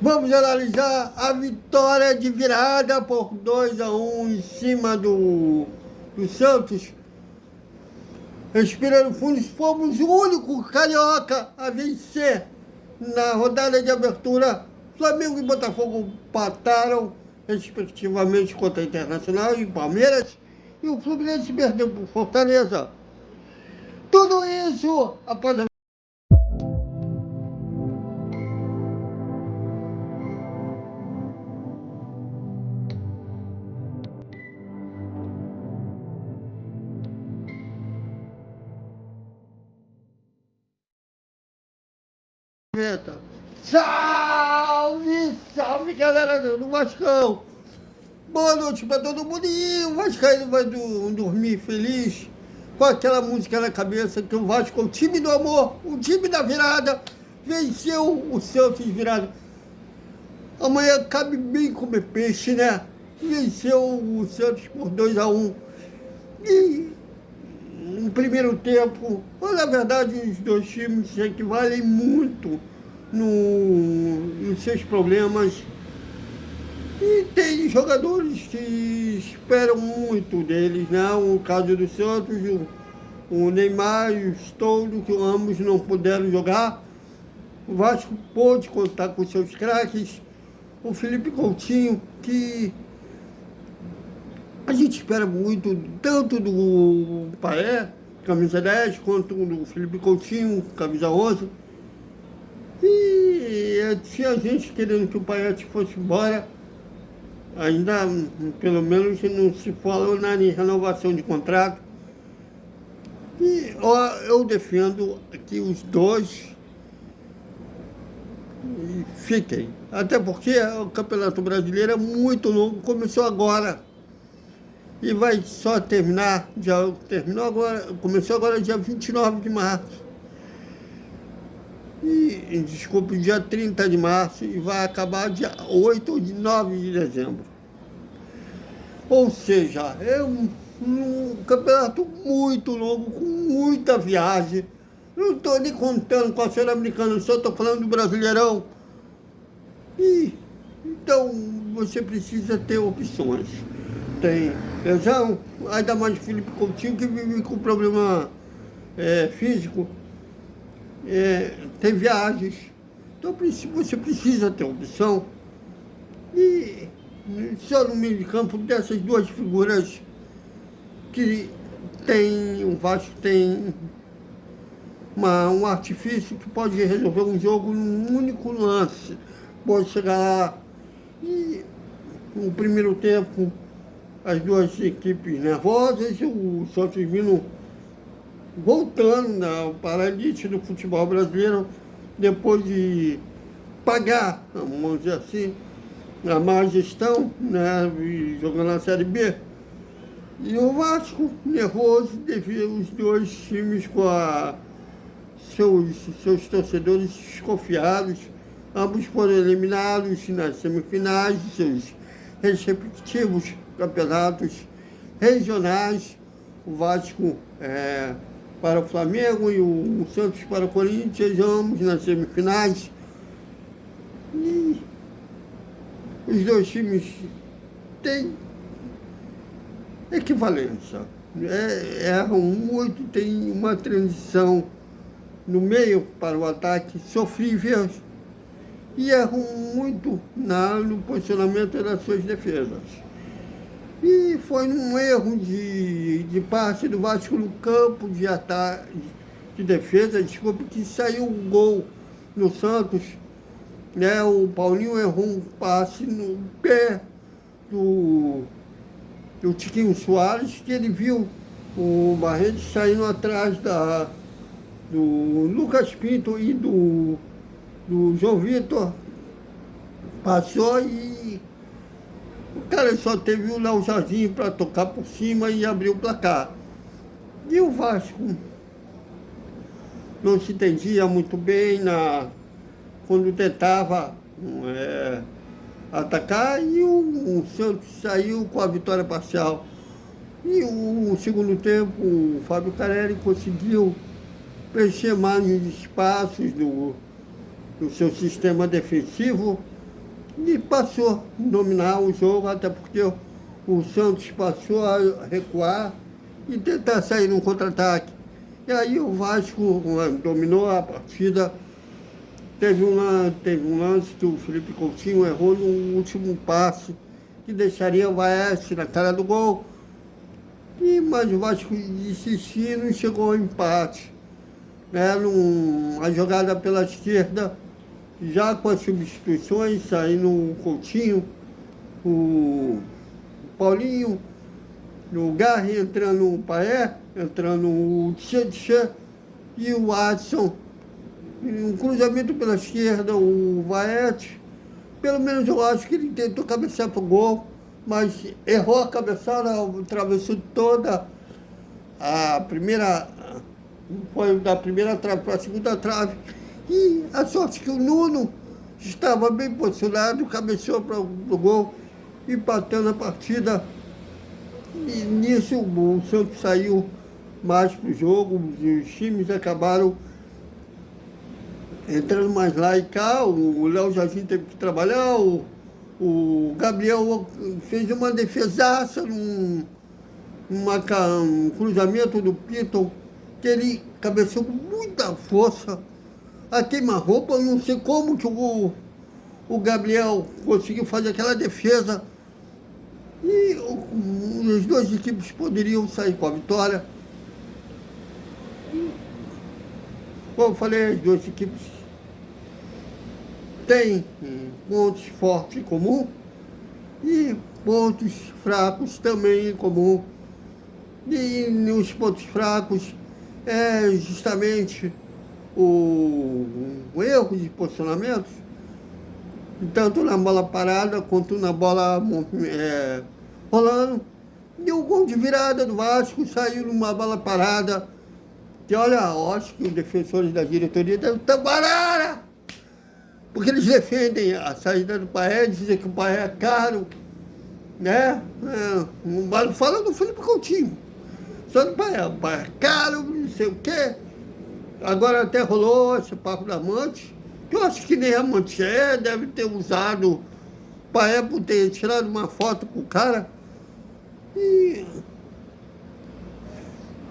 Vamos analisar a vitória de virada por 2-1 em cima do Santos. Respirando fundo, fomos o único carioca a vencer na rodada de abertura. Flamengo e Botafogo empataram, respectivamente, contra Internacional e Palmeiras. E o Fluminense perdeu por Fortaleza. Tudo isso após a vinheta. Salve, salve, galera do Vascão! Boa noite para todo mundo. E o Vascaíno vai dormir feliz com aquela música na cabeça que o Vasco é o time do amor, o time da virada, venceu o Santos virada. Amanhã cabe bem comer peixe, né? Venceu o Santos por 2-1. E no primeiro tempo, na verdade, os dois times se equivalem muito nos seus problemas. E tem jogadores que esperam muito deles, né? O caso do Santos, o Neymar e o Stouro, que ambos não puderam jogar. O Vasco pôde contar com seus craques. O Felipe Coutinho, que a gente espera muito, tanto do Paé, camisa 10, quanto do Felipe Coutinho, camisa 11. E tinha gente querendo que o Paé fosse embora. Ainda, pelo menos, não se falou na renovação de contrato. E eu defendo que os dois fiquem. Até porque o Campeonato Brasileiro é muito longo, começou agora. E vai só terminar, começou agora dia 29 de março. Desculpe, dia 30 de março e vai acabar dia 8 ou 9 de dezembro. Ou seja, é um campeonato muito longo, com muita viagem. Não estou nem contando com a Sul-Americana, só estou falando do Brasileirão. Então, você precisa ter opções. Tem lesão, ainda mais Felipe Coutinho, que vive com problema físico. Tem viagens, então você precisa ter opção. E só no meio de campo dessas duas figuras que o Vasco tem um artifício que pode resolver um jogo num único lance. Pode chegar lá e no primeiro tempo as duas equipes nervosas, o Santos vindo voltando ao paralítico do futebol brasileiro, depois de pagar, vamos dizer assim, a má gestão, né, jogando na Série B. E o Vasco, nervoso, devido os dois times com seus torcedores desconfiados, ambos foram eliminados nas semifinais de seus respectivos campeonatos regionais. O Vasco para o Flamengo e o Santos para o Corinthians, ambos nas semifinais. E os dois times têm equivalência. Erram muito, tem uma transição no meio para o ataque sofrível e erram muito no posicionamento das suas defesas. E foi um erro de passe do Vasco no campo de ataque, de defesa, desculpa, que saiu um gol no Santos, né? O Paulinho errou um passe no pé do Tiquinho Soares, que ele viu o Barreto saindo atrás do Lucas Pinto e do João Vitor, passou e o cara só teve o Léo Jardim para tocar por cima e abrir o placar. E o Vasco não se entendia muito bem quando tentava atacar, e o Santos saiu com a vitória parcial. E o segundo tempo, o Fábio Carelli conseguiu preencher mais os espaços do seu sistema defensivo e passou a dominar o jogo, até porque o Santos passou a recuar e tentar sair num contra-ataque. E aí o Vasco dominou a partida. Teve um lance que o Felipe Coutinho errou no último passe, que deixaria o Vaeste na cara do gol. Mas o Vasco insistiu e não chegou ao empate. A jogada pela esquerda, já com as substituições, saindo o Coutinho, o Paulinho, o Garri entrando o Paé, entrando o Tchê e o Adson. Um cruzamento pela esquerda, o Vaete. Pelo menos eu acho que ele tentou cabecear para o gol, mas errou a cabeçada, atravessou toda a primeira, foi da primeira trave para a segunda trave. E a sorte que o Nuno estava bem posicionado, cabeceou para o gol, empatando a partida. E nisso o Santos saiu mais para o jogo, os times acabaram entrando mais lá e cá. O Léo Jardim teve que trabalhar, o Gabriel fez uma defesaça, um cruzamento do Piton, que ele cabeceou com muita força. A queima-roupa, não sei como que o Gabriel conseguiu fazer aquela defesa. E as duas equipes poderiam sair com a vitória. Como eu falei, as duas equipes têm pontos fortes em comum e pontos fracos também em comum. E nos pontos fracos é justamente o erro de posicionamentos, tanto na bola parada quanto na bola rolando. E o gol de virada do Vasco saiu numa bola parada. Que olha, eu acho que os defensores da diretoria devem estar barara, porque eles defendem a saída do Paé, dizem que o Paé é caro, né? Não fala do Felipe Coutinho, só do Paé. O Paé é caro, não sei o quê. Agora até rolou esse papo da Amante, que eu acho que nem a Amante deve ter usado o Paé por ter tirado uma foto com o cara.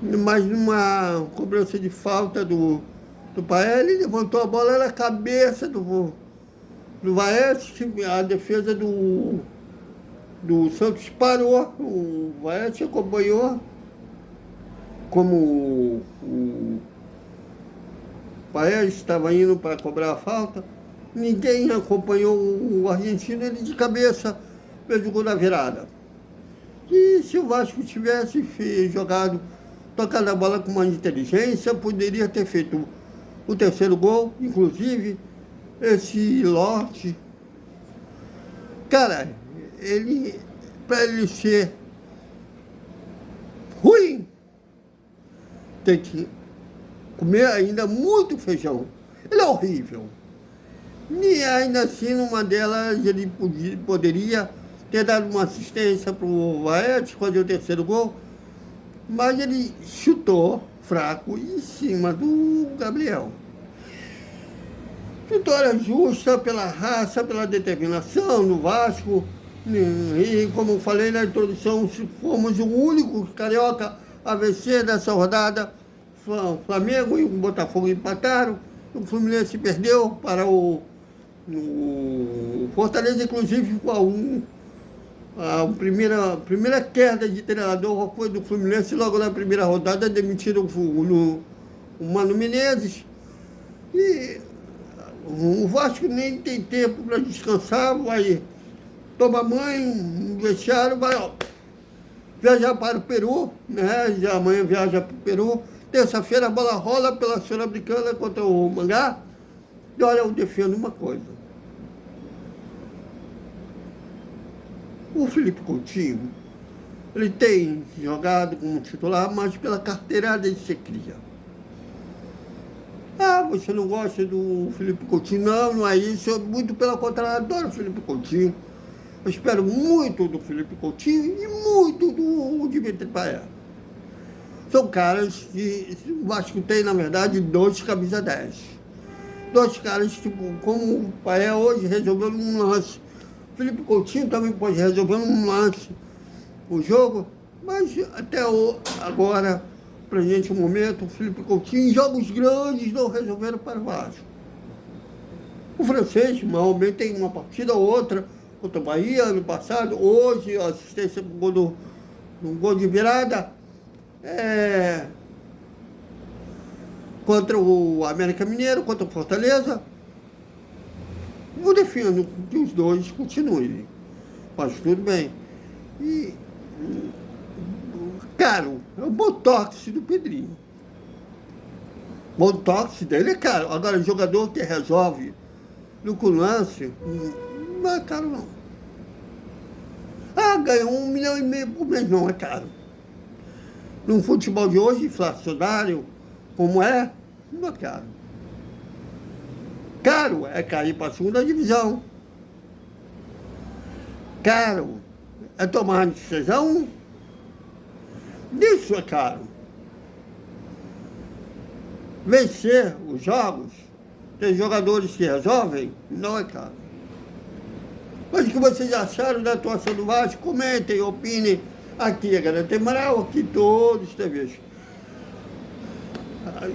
Mas numa cobrança de falta do Paé, ele levantou a bola na cabeça do Vaeste, a defesa do Santos parou, o Vaeste acompanhou, como o Paé estava indo para cobrar a falta, ninguém acompanhou o argentino, ele de cabeça fez o gol da virada. E se o Vasco tivesse tocado a bola com mais inteligência, poderia ter feito o terceiro gol, inclusive esse Lorde. Cara, para ele ser ruim, tem que comer ainda muito feijão. Ele é horrível. E ainda assim, numa delas, ele poderia ter dado uma assistência para o Vaete fazer o terceiro gol, mas ele chutou fraco em cima do Gabriel. Vitória justa pela raça, pela determinação do Vasco. E como eu falei na introdução, fomos o único carioca a vencer nessa rodada. O Flamengo e o Botafogo empataram. O Fluminense perdeu para o Fortaleza, inclusive, ficou a 1. A primeira queda de treinador foi do Fluminense. Logo na primeira rodada demitiram o Mano Menezes. E o Vasco nem tem tempo para descansar, vai tomar banho, no vestiário, vai viajar para o Peru, né? Já amanhã viaja para o Peru. Terça-feira a bola rola pela Sul-Americana contra o Mangá. E olha, eu defendo uma coisa. O Felipe Coutinho, ele tem jogado como titular, mas pela carteirada de ser cria. Você não gosta do Felipe Coutinho? Não é isso. Muito pelo contrário, adoro o Felipe Coutinho. Eu espero muito do Felipe Coutinho e muito do Dimitri Payet. São caras que o Vasco tem, na verdade, 2 camisa 10. Dois caras, tipo, como o Paé hoje resolveu num lance. Felipe Coutinho também pode resolver num lance o jogo, mas agora, presente momento, o Felipe Coutinho, em jogos grandes não resolveram para o Vasco. O francês, normalmente, tem uma partida ou outra, contra o Bahia, ano passado, hoje, a assistência no gol de virada, contra o América Mineiro, contra o Fortaleza. Eu defendo que os dois continuem, mas tudo bem. E, caro, é o botox do Pedrinho. O botox dele é caro. Agora, o jogador que resolve no lance, não é caro, não. Ah, ganha 1,5 milhão por mês, não é caro. Num futebol de hoje, inflacionário, como não é caro. Caro é cair para a segunda divisão. Caro é tomar uma decisão. Isso é caro. Vencer os jogos, tem jogadores que resolvem, não é caro. Mas o que vocês acharam da atuação do Vasco? Comentem, opinem. Aqui a Garante tem Moral, aqui todos TVs.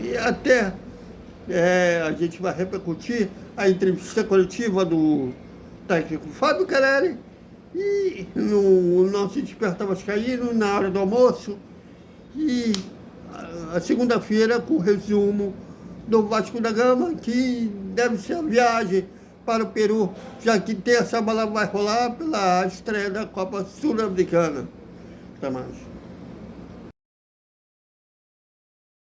E até a gente vai repercutir a entrevista coletiva do técnico Fábio Carelli e no nosso Despertar Vascaíno, na hora do almoço, e a segunda-feira com o resumo do Vasco da Gama, que deve ser a viagem para o Peru, já que terça a bola vai rolar pela estreia da Copa Sul-Americana. Até mais.